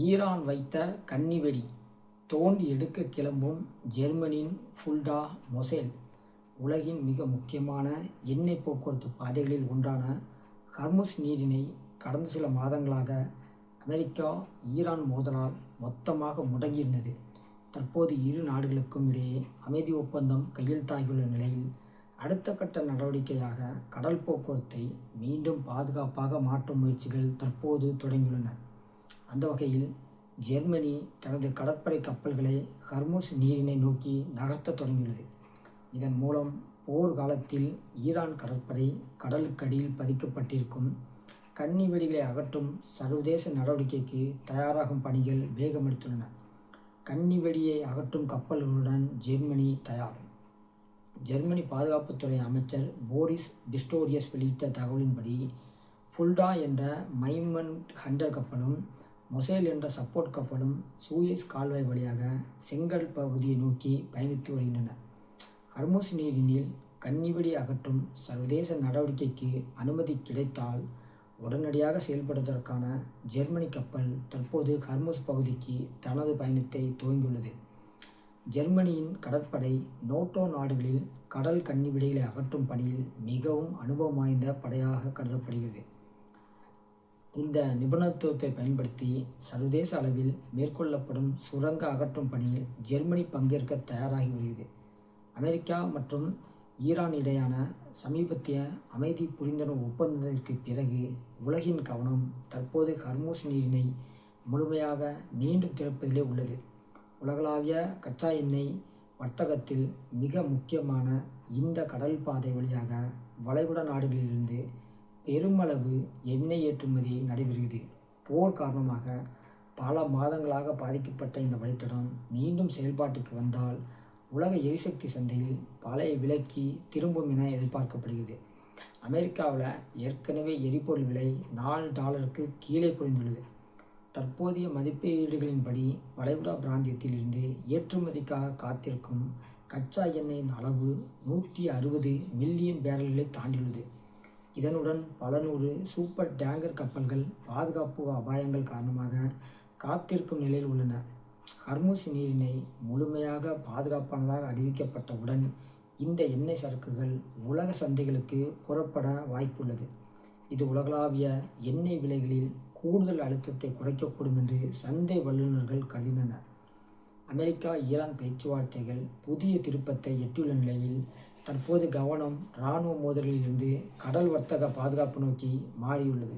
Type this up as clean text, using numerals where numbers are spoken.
Iran வைத்த கன்னிவெடி தோண்டி எடுக்க கிளம்பும் ஜெர்மனியின் ஃபுல்டா மொசேல். உலகின் மிக முக்கியமான எண்ணெய் போக்குவரத்து பாதைகளில் ஒன்றான ஹர்முஸ் நீரிணை கடந்த சில மாதங்களாக அமெரிக்கா ஈரான் மோதலால் மொத்தமாக முடங்கியிருந்தது. தற்போது இரு நாடுகளுக்கும் இடையே அமைதி ஒப்பந்தம் கையெழுத்தாகியுள்ள நிலையில் அடுத்த கட்ட நடவடிக்கையாக கடல் போக்குவரத்தை மீண்டும் பாதுகாப்பாக மாற்றும் முயற்சிகள் தற்போது தொடங்கியுள்ளன. அந்த வகையில் ஜெர்மனி தனது கடற்படை கப்பல்களை ஹர்முஸ் நீரிணை நோக்கி நகர்த்தத் தொடங்கியுள்ளது. இதன் மூலம் போர் காலத்தில் ஈரான் கடற்படை கடலுக்கடியில் பதிக்கப்பட்டிருக்கும் கன்னிவெடிகளை அகற்றும் சர்வதேச நடவடிக்கைக்கு தயாராகும் பணிகள் வேகமெடுத்துள்ளன. கன்னிவெடியை அகற்றும் கப்பல்களுடன் ஜெர்மனி தயார். ஜெர்மனி பாதுகாப்புத்துறை அமைச்சர் போரிஸ் பிஸ்டோரியஸ் வெளியிட்ட தகவலின்படி, ஃபுல்டா என்ற மைமண்ட் ஹண்டர் கப்பலும் மொசேல் என்ற சப்போர்ட் கப்பலும் சூயஸ் கால்வாய் வழியாக செங்கடல் பகுதியை நோக்கி பயணித்து வருகின்றன. ஹர்முஸ் நீரினில் கன்னிவெடி அகற்றும் சர்வதேச நடவடிக்கைக்கு அனுமதி கிடைத்தால் உடனடியாக செயல்படுவதற்கான ஜெர்மனி கப்பல் தற்போது ஹர்முஸ் பகுதிக்கு தனது பயணத்தை துவங்கியுள்ளது. ஜெர்மனியின் கடற்படை நேட்டோ நாடுகளில் கடல் கன்னிவெடிகளை அகற்றும் பணியில் மிகவும் அனுபவம் வாய்ந்த படையாக கருதப்படுகிறது. இந்த நிபுணத்துவத்தை பயன்படுத்தி சர்வதேச அளவில் மேற்கொள்ளப்படும் சுரங்க அகற்றும் பணியில் ஜெர்மனி பங்கேற்க தயாராகி வருகிறது. அமெரிக்கா மற்றும் ஈரான் இடையான சமீபத்திய அமைதி புரிந்துணர்வு ஒப்பந்தத்திற்கு பிறகு உலகின் கவனம் தற்போது ஹர்முஸ் நீரினை முழுமையாக மீண்டும் திறப்பதிலே உள்ளது. உலகளாவிய கச்சா எண்ணெய் வர்த்தகத்தில் மிக முக்கியமான இந்த கடல் பாதை வழியாக வளைகுடா நாடுகளிலிருந்து பெருமளவு எண்ணெய் ஏற்றுமதி நடைபெறுகிறது. போர் காரணமாக பல மாதங்களாக பாதிக்கப்பட்ட இந்த வழித்தடம் மீண்டும் செயல்பாட்டுக்கு வந்தால் உலக எரிசக்தி சந்தையில் பழைய விலைக்கு திரும்பும் என எதிர்பார்க்கப்படுகிறது. அமெரிக்காவில் ஏற்கனவே எரிபொருள் விலை $4 கீழே குறைந்துள்ளது. தற்போதைய மதிப்பீடுகளின்படி வளைகுடா பிராந்தியத்தில் இருந்து ஏற்றுமதிக்காக காத்திருக்கும் கச்சா எண்ணெயின் அளவு 160 மில்லியன் பேரல்களை தாண்டியுள்ளது. இதனுடன் பல நூறு சூப்பர் டேங்கர் கப்பல்கள் பாதுகாப்பு அபாயங்கள் காரணமாக காத்திருக்கும் நிலையில் உள்ளன. ஹர்முஸ் நீரிணை முழுமையாக பாதுகாப்பானதாக அறிவிக்கப்பட்டவுடன் இந்த எண்ணெய் சரக்குகள் உலக சந்தைகளுக்கு புறப்பட வாய்ப்புள்ளது. இது உலகளாவிய எண்ணெய் விலைகளில் கூடுதல் அழுத்தத்தை குறைக்கக்கூடும் என்று சந்தை வல்லுநர்கள் கருதினர். அமெரிக்கா ஈரான் பேச்சுவார்த்தைகள் புதிய திருப்பத்தை எட்டியுள்ள நிலையில் தற்போது கவனம் இராணுவ மோதல்களில் இருந்து கடல் வர்த்தக பாதுகாப்பு நோக்கி மாறியுள்ளது.